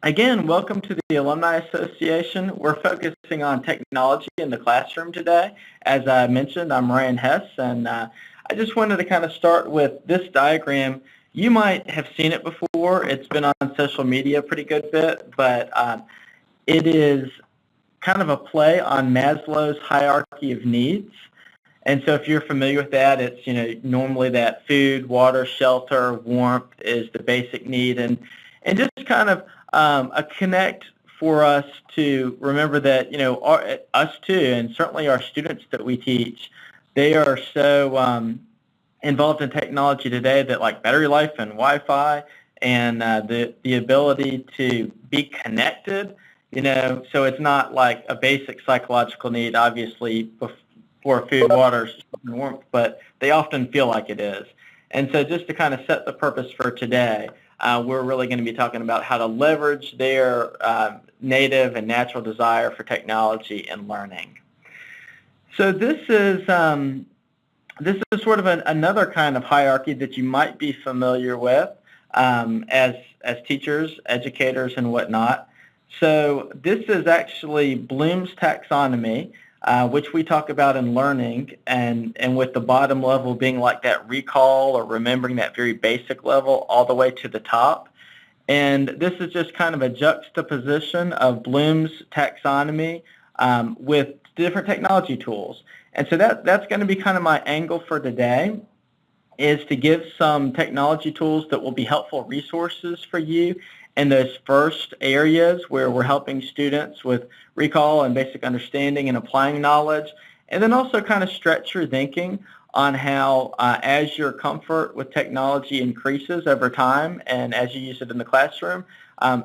Again, welcome to the Alumni Association. We're focusing on technology in the classroom today. As I mentioned, I'm Ryan Hess, and I just wanted to kind of start with this diagram. You might have seen it before. It's been on social media a pretty good bit, but it is kind of a play on Maslow's hierarchy of needs. And so if you're familiar with that, it's, normally that food, water, shelter, warmth is the basic need. And just kind of a connect for us to remember that, us too, and certainly our students that we teach, they are so involved in technology today that like battery life and Wi-Fi and the ability to be connected, so it's not like a basic psychological need, obviously, for food, water, and warmth, but they often feel like it is. And so just to kind of set the purpose for today, we're really going to be talking about how to leverage their native and natural desire for technology and learning. So this is sort of another kind of hierarchy that you might be familiar with as teachers, educators, and whatnot. So this is actually Bloom's taxonomy, which we talk about in learning, and with the bottom level being like that recall or remembering that very basic level all the way to the top. And this is just kind of a juxtaposition of Bloom's taxonomy with different technology tools. And so that's going to be kind of my angle for today, is to give some technology tools that will be helpful resources for you in those first areas where we're helping students with recall and basic understanding and applying knowledge, and then also kind of stretch your thinking on how as your comfort with technology increases over time and as you use it in the classroom,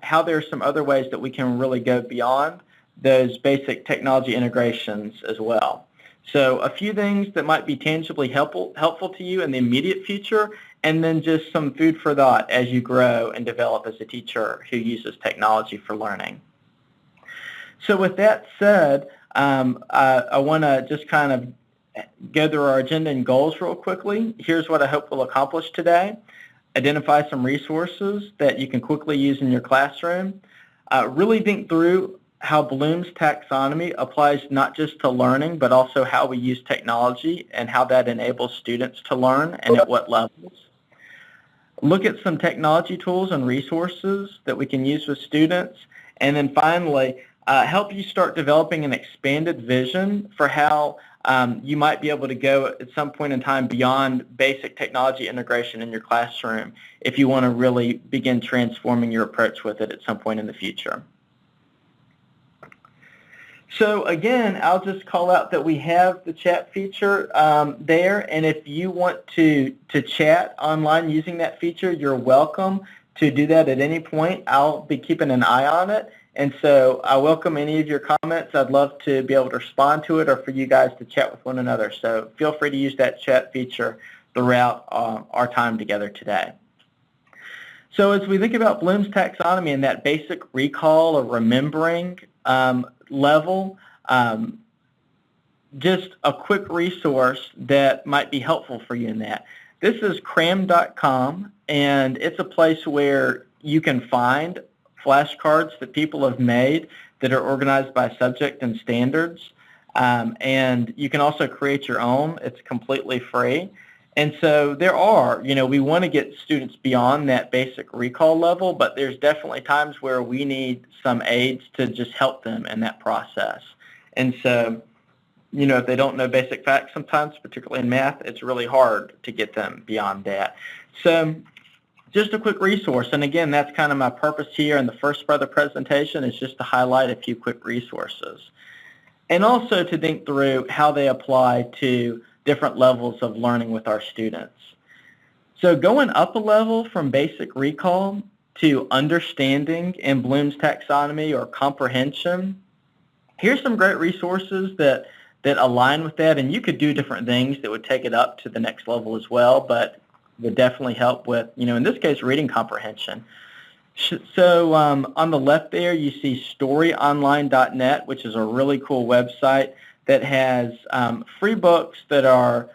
how there are some other ways that we can really go beyond those basic technology integrations as well. So a few things that might be tangibly helpful to you in the immediate future, and then just some food for thought as you grow and develop as a teacher who uses technology for learning. So with that said, I want to just kind of go through our agenda and goals real quickly. Here's what I hope we'll accomplish today. Identify some resources that you can quickly use in your classroom. Really think through how Bloom's taxonomy applies not just to learning, but also how we use technology and how that enables students to learn and at what levels. Look at some technology tools and resources that we can use with students. And then finally, help you start developing an expanded vision for how you might be able to go at some point in time beyond basic technology integration in your classroom if you want to really begin transforming your approach with it at some point in the future. So again, I'll just call out that we have the chat feature there, and if you want to chat online using that feature, you're welcome to do that at any point. I'll be keeping an eye on it, and so I welcome any of your comments. I'd love to be able to respond to it or for you guys to chat with one another. So feel free to use that chat feature throughout our time together today. So as we think about Bloom's taxonomy and that basic recall or remembering level, just a quick resource that might be helpful for you in that. This is cram.com, and it's a place where you can find flashcards that people have made that are organized by subject and standards, and you can also create your own. It's completely free. And so there are, we want to get students beyond that basic recall level, but there's definitely times where we need some aids to just help them in that process. And so, if they don't know basic facts sometimes, particularly in math, it's really hard to get them beyond that. So just a quick resource, and again, that's kind of my purpose here in the first part of the presentation, is just to highlight a few quick resources. And also to think through how they apply to different levels of learning with our students. So going up a level from basic recall to understanding in Bloom's taxonomy or comprehension, here's some great resources that align with that, and you could do different things that would take it up to the next level as well, but would definitely help with, in this case, reading comprehension. So on the left there, you see storyonline.net, which is a really cool website that has free books that are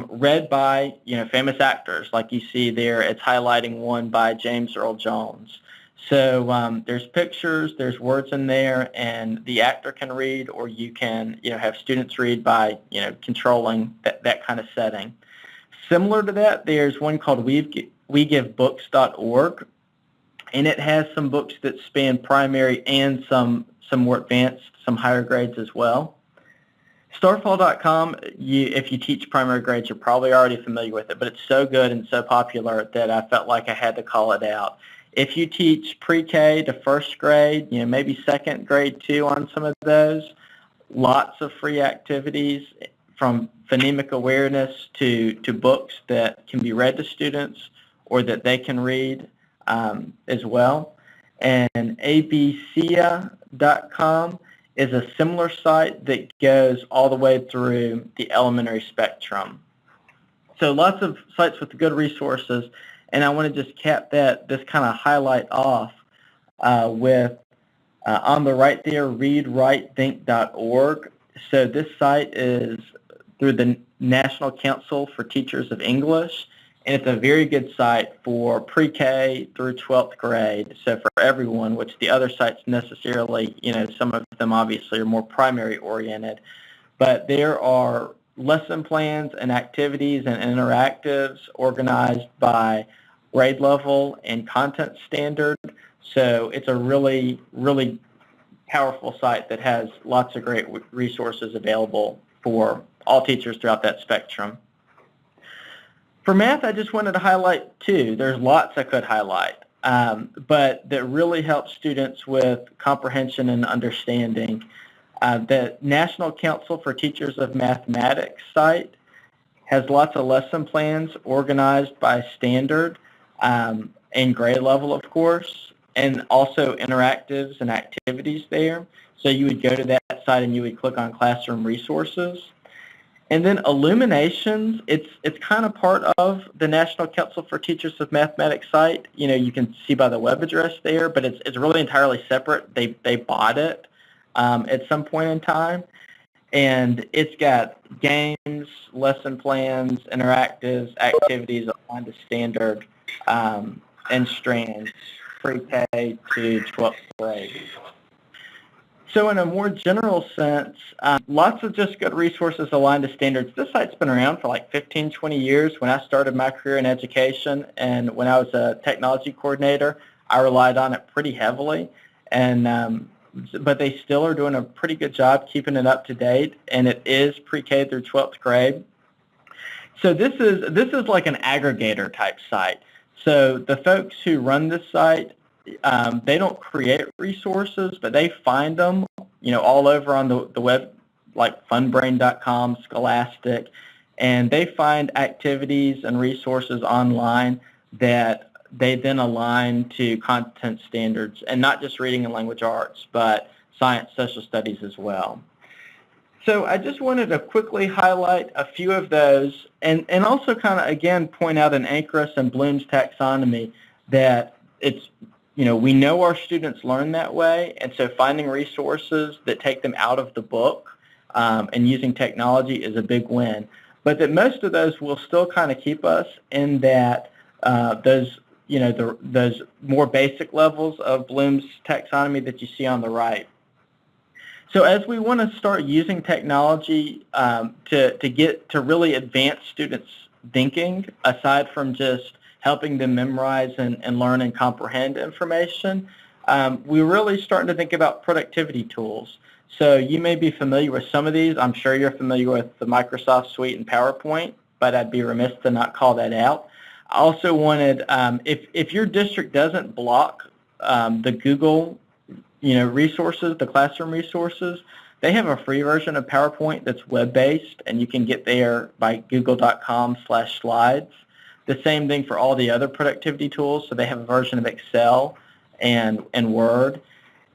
read by famous actors. Like you see there, it's highlighting one by James Earl Jones. So there's pictures, there's words in there, and the actor can read, or you can, have students read by, controlling that kind of setting. Similar to that, there's one called WeGiveBooks.org, and it has some books that span primary and some more advanced, some higher grades as well. Starfall.com, if you teach primary grades, you're probably already familiar with it, but it's so good and so popular that I felt like I had to call it out. If you teach pre-K to first grade, maybe second grade too on some of those, lots of free activities from phonemic awareness to books that can be read to students or that they can read as well. And abcia.com is a similar site that goes all the way through the elementary spectrum. So lots of sites with good resources, and I want to just cap this kind of highlight off with on the right there, readwritethink.org. So this site is through the National Council for Teachers of English, and it's a very good site for pre-K through 12th grade, so for everyone, which the other sites necessarily, some of them obviously are more primary oriented, but there are lesson plans and activities and interactives organized by grade level and content standard. So it's a really, really powerful site that has lots of great resources available for all teachers throughout that spectrum. For math, I just wanted to highlight two. There's lots I could highlight, but that really help students with comprehension and understanding. The National Council for Teachers of Mathematics site has lots of lesson plans organized by standard and grade level, of course, and also interactives and activities there. So you would go to that site and you would click on Classroom Resources. And then Illuminations, it's kind of part of the National Council for Teachers of Mathematics site. You can see by the web address there, but it's really entirely separate. They bought it at some point in time, and it's got games, lesson plans, interactives, activities aligned to standard and strands, pre-K to 12th grade. So in a more general sense, lots of just good resources aligned to standards. This site's been around for like 15, 20 years. When I started my career in education and when I was a technology coordinator, I relied on it pretty heavily. And but they still are doing a pretty good job keeping it up to date, and it is pre-K through 12th grade. So this is like an aggregator type site. So the folks who run this site, they don't create resources, but they find them, all over on the web, like funbrain.com, Scholastic, and they find activities and resources online that they then align to content standards, and not just reading and language arts, but science, social studies as well. So I just wanted to quickly highlight a few of those, and also kind of, again, point out in Anchorus and Bloom's taxonomy that it's, we know our students learn that way, and so finding resources that take them out of the book and using technology is a big win. But that most of those will still kind of keep us in that those more basic levels of Bloom's taxonomy that you see on the right. So as we want to start using technology to really advance students' thinking, aside from just helping them memorize and learn and comprehend information, we're really starting to think about productivity tools. So you may be familiar with some of these. I'm sure you're familiar with the Microsoft Suite and PowerPoint, but I'd be remiss to not call that out. I also wanted, if your district doesn't block the Google resources, the classroom resources, they have a free version of PowerPoint that's web-based, and you can get there by google.com/slides. The same thing for all the other productivity tools. So they have a version of Excel and Word.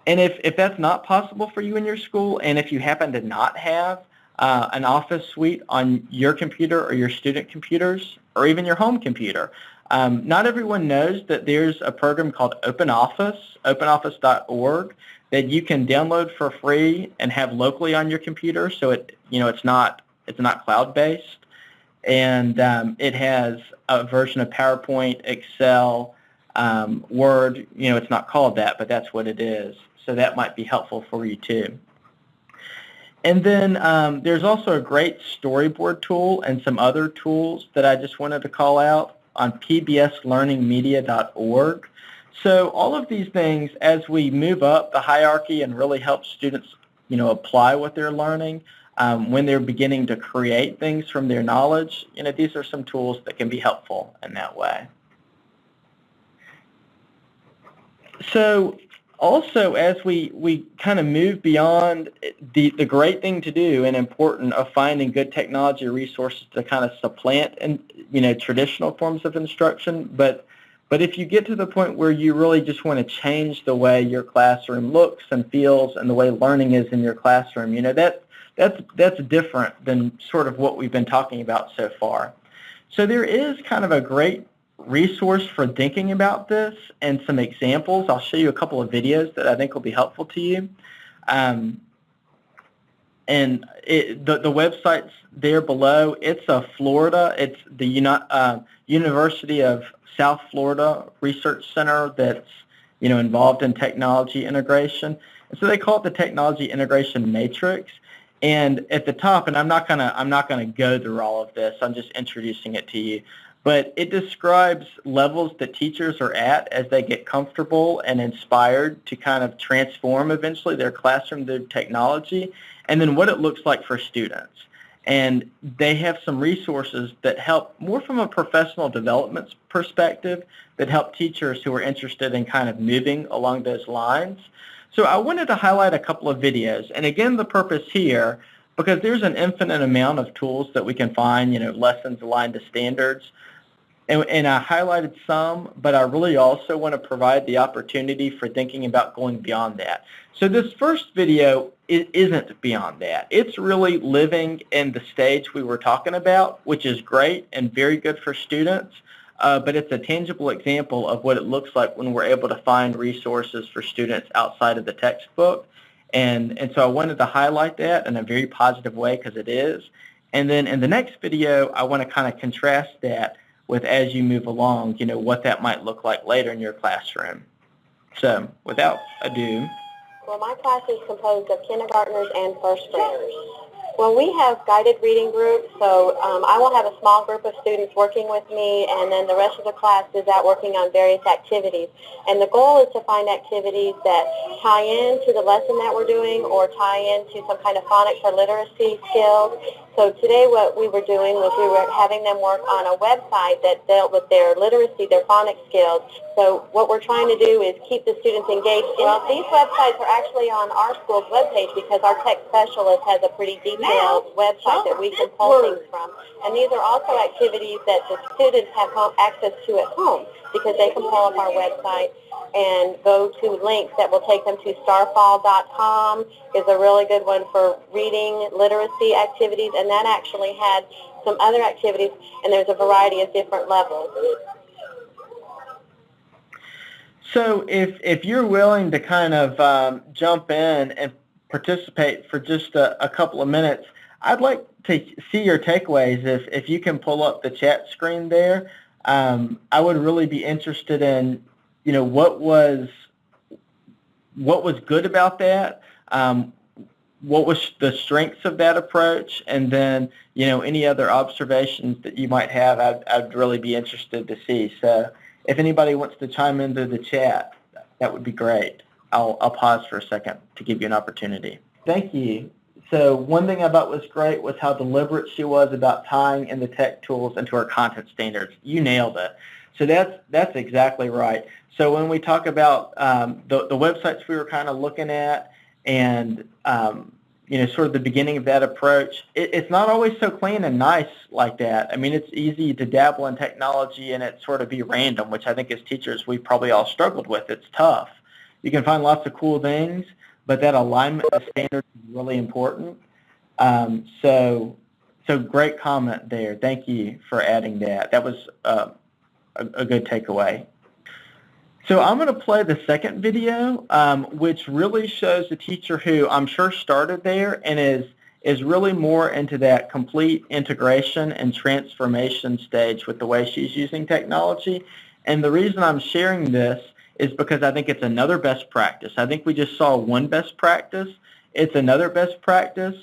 And if that's not possible for you in your school, and if you happen to not have an Office suite on your computer or your student computers, or even your home computer, not everyone knows that there's a program called OpenOffice, openoffice.org, that you can download for free and have locally on your computer. So it's not cloud-based, and it has a version of PowerPoint, Excel, Word, it's not called that, but that's what it is. So that might be helpful for you too. And then there's also a great storyboard tool and some other tools that I just wanted to call out on pbslearningmedia.org. So all of these things, as we move up the hierarchy and really help students, apply what they're learning, when they're beginning to create things from their knowledge, these are some tools that can be helpful in that way. So also, as we kind of move beyond the great thing to do and important of finding good technology resources to kind of supplant traditional forms of instruction, but if you get to the point where you really just want to change the way your classroom looks and feels and the way learning is in your classroom, that's different than sort of what we've been talking about so far. So there is kind of a great resource for thinking about this and some examples. I'll show you a couple of videos that I think will be helpful to you. And the website's there below. It's Florida. It's the University of South Florida Research Center that's involved in technology integration. And so they call it the Technology Integration Matrix. And at the top, and I'm not gonna go through all of this. I'm just introducing it to you. But it describes levels that teachers are at as they get comfortable and inspired to kind of transform eventually their classroom through technology, and then what it looks like for students. And they have some resources that help more from a professional development perspective that help teachers who are interested in kind of moving along those lines. So I wanted to highlight a couple of videos. And again, the purpose here, because there's an infinite amount of tools that we can find, lessons aligned to standards. And I highlighted some, but I really also want to provide the opportunity for thinking about going beyond that. So this first video isn't beyond that. It's really living in the stage we were talking about, which is great and very good for students, but it's a tangible example of what it looks like when we're able to find resources for students outside of the textbook. And so I wanted to highlight that in a very positive way because it is. And then in the next video, I want to kind of contrast that with as you move along, what that might look like later in your classroom. So without ado. Well, my class is composed of kindergartners and first graders. Well, we have guided reading groups, so I will have a small group of students working with me, and then the rest of the class is out working on various activities. And the goal is to find activities that tie into the lesson that we're doing or tie into some kind of phonics or literacy skills. So today what we were doing was we were having them work on a website that dealt with their literacy, their phonics skills. So what we're trying to do is keep the students engaged. Well, these websites are actually on our school's webpage because our tech specialist has a pretty detailed website that we can pull things from. And these are also activities that the students have access to at home because they can pull up our website and go to links that will take them to starfall.com is a really good one for reading literacy activities, and that actually had some other activities, and there's a variety of different levels. So if you're willing to kind of jump in and participate for just a couple of minutes, I'd like to see your takeaways. If you can pull up the chat screen there, I would really be interested in what was good about that, what was the strengths of that approach, and then any other observations that you might have. I'd really be interested to see. So if anybody wants to chime into the chat, that would be great. I'll pause for a second to give you an opportunity. Thank you. So one thing I thought was great was how deliberate she was about tying in the tech tools into our content standards. You nailed it. So that's exactly right. So when we talk about the websites we were kind of looking at and sort of the beginning of that approach, it's not always so clean and nice like that. I mean, it's easy to dabble in technology and it sort of be random, which I think as teachers we've probably all struggled with. It's tough. You can find lots of cool things, but that alignment of standards is really important. So great comment there. Thank you for adding that. That was a good takeaway. So I'm going to play the second video, which really shows a teacher who I'm sure started there and is really more into that complete integration and transformation stage with the way she's using technology. And the reason I'm sharing this is because I think it's another best practice. I think we just saw one best practice. It's another best practice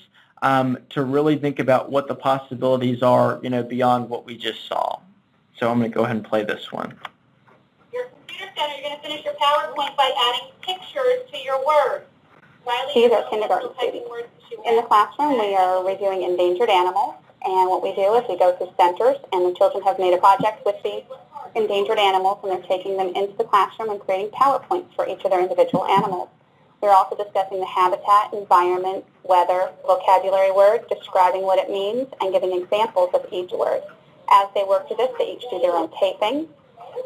to really think about what the possibilities are, beyond what we just saw. So I'm going to go ahead and play this one. Your computer center, you're going to finish your PowerPoint by adding pictures to your words. These are kindergarten students. In the classroom, we are reviewing endangered animals, and what we do is we go to centers, and the children have made a project with these endangered animals, and they're taking them into the classroom and creating PowerPoints for each of their individual animals. We're also discussing the habitat, environment, weather, vocabulary words, describing what it means, and giving examples of each word. As they work through this, they each do their own taping.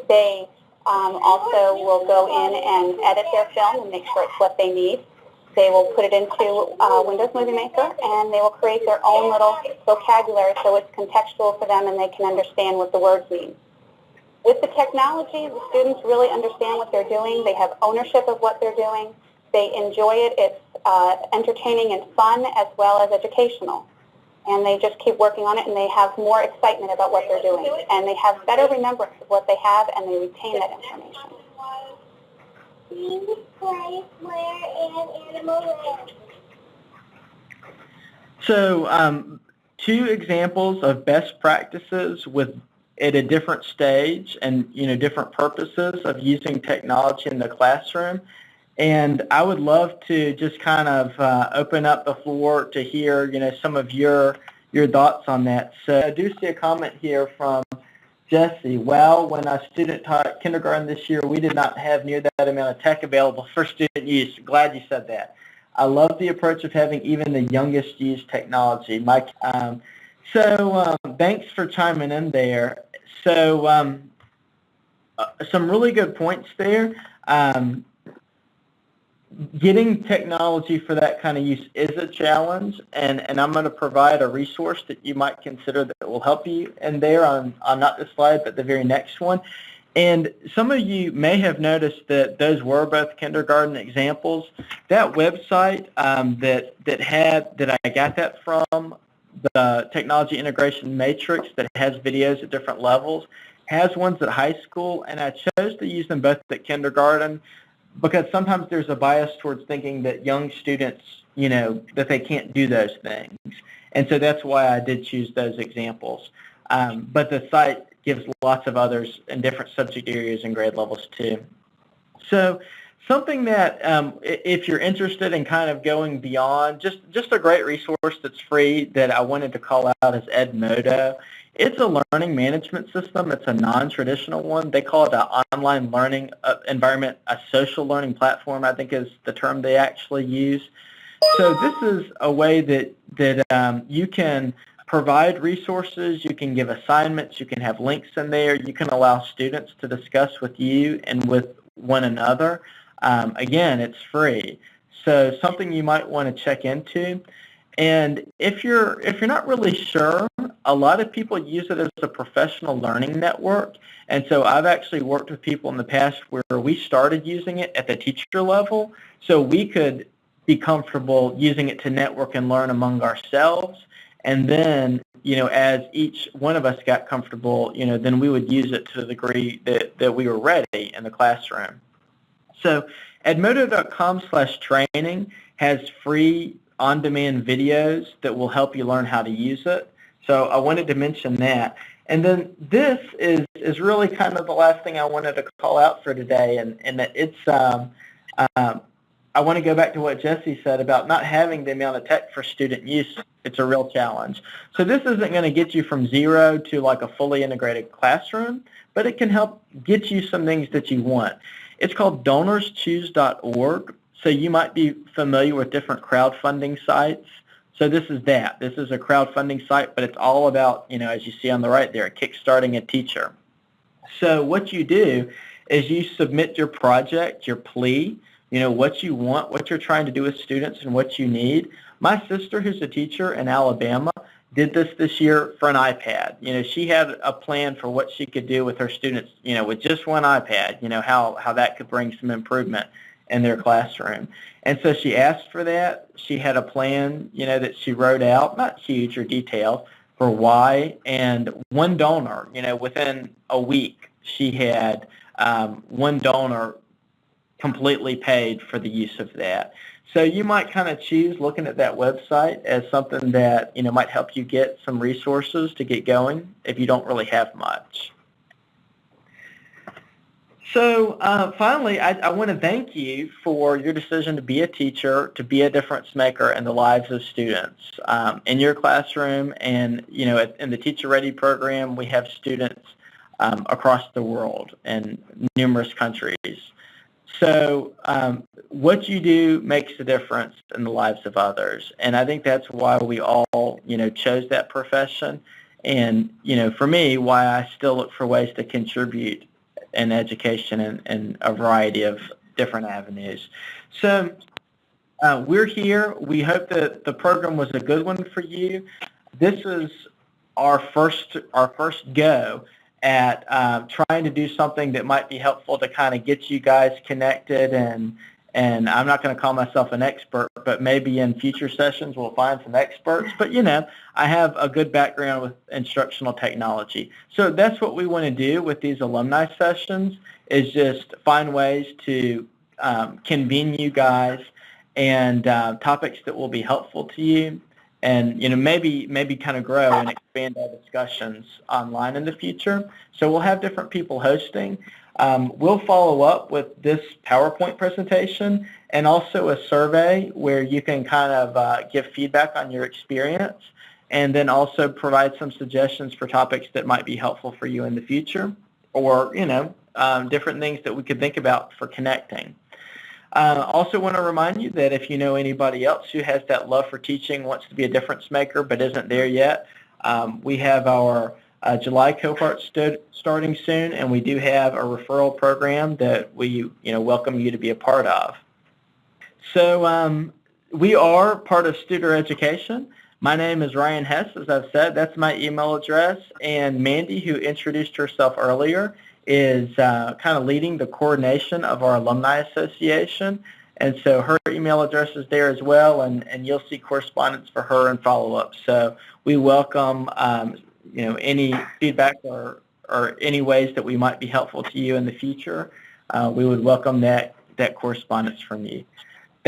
They also will go in and edit their film and make sure it's what they need. They will put it into Windows Movie Maker, and they will create their own little vocabulary so it's contextual for them and they can understand what the words mean. With the technology, the students really understand what they're doing. They have ownership of what they're doing. They enjoy it. It's entertaining and fun as well as educational. And they just keep working on it, and they have more excitement about what they're doing. And they have better remembrance of what they have, and they retain that information. So 2 examples of best practices at a different stage and different purposes of using technology in the classroom. And I would love to just kind of open up the floor to hear some of your thoughts on that. So I do see a comment here from Jesse. Well, when our student taught kindergarten this year, we did not have near that amount of tech available for student use. Glad you said that. I love the approach of having even the youngest use technology. Mike, thanks for chiming in there. So some really good points there. Getting technology for that kind of use is a challenge, and I'm going to provide a resource that you might consider that will help you in there on not this slide, but the very next one. And some of you may have noticed that those were both kindergarten examples. That website that I got that from, the Technology Integration Matrix that has videos at different levels, has ones at high school, and I chose to use them both at kindergarten because sometimes there's a bias towards thinking that young students, that they can't do those things. And so that's why I did choose those examples. But the site gives lots of others in different subject areas and grade levels too. So something that if you're interested in kind of going beyond, just a great resource that's free that I wanted to call out is Edmodo. It's a learning management system. It's a non-traditional one. They call it an online learning environment, a social learning platform, I think is the term they actually use. So this is a way that you can provide resources, you can give assignments, you can have links in there, you can allow students to discuss with you and with one another. Again, it's free. So something you might want to check into. And if you're not really sure, a lot of people use it as a professional learning network. And so I've actually worked with people in the past where we started using it at the teacher level so we could be comfortable using it to network and learn among ourselves. And then, as each one of us got comfortable, then we would use it to the degree that we were ready in the classroom. So edmodo.com/training has free on-demand videos that will help you learn how to use it. So I wanted to mention that. And then this is really kind of the last thing I wanted to call out for today, and that it's I want to go back to what Jesse said about not having the amount of tech for student use. It's a real challenge. So this isn't going to get you from zero to like a fully integrated classroom, but it can help get you some things that you want. It's called DonorsChoose.org. So you might be familiar with different crowdfunding sites. So this is that. This is a crowdfunding site, but it's all about, as you see on the right there, kickstarting a teacher. So what you do is you submit your project, your plea, what you want, what you're trying to do with students, and what you need. My sister, who's a teacher in Alabama, did this year for an iPad. She had a plan for what she could do with her students, with just one iPad, how that could bring some improvement in their classroom. And so she asked for that. She had a plan, that she wrote out, not huge or detailed, for why, and one donor, within a week she had one donor completely paid for the use of that. So you might kind of choose looking at that website as something that might help you get some resources to get going if you don't really have much. So finally, I want to thank you for your decision to be a teacher, to be a difference maker in the lives of students. In your classroom and in the Teacher Ready program, we have students across the world in numerous countries. So what you do makes a difference in the lives of others, and I think that's why we all chose that profession, and for me, why I still look for ways to contribute in education in a variety of different avenues. So we're here. We hope that the program was a good one for you. This is our first go at trying to do something that might be helpful to kind of get you guys connected, and I'm not going to call myself an expert, but maybe in future sessions we'll find some experts. But I have a good background with instructional technology. So that's what we want to do with these alumni sessions, is just find ways to convene you guys and topics that will be helpful to you, and maybe kind of grow and expand our discussions online in the future. So we'll have different people hosting. We'll follow up with this PowerPoint presentation and also a survey where you can kind of give feedback on your experience, and then also provide some suggestions for topics that might be helpful for you in the future, or different things that we could think about for connecting. Also want to remind you that if you know anybody else who has that love for teaching, wants to be a difference maker but isn't there yet, we have our July cohort starting soon, and we do have a referral program that we welcome you to be a part of. So we are part of Studer Education. My name is Ryan Hess, as I've said. That's my email address. And Mandy, who introduced herself earlier, is kind of leading the coordination of our Alumni Association. And so her email address is there as well, and you'll see correspondence for her and follow-up. So we welcome any feedback or any ways that we might be helpful to you in the future. We would welcome that correspondence from you.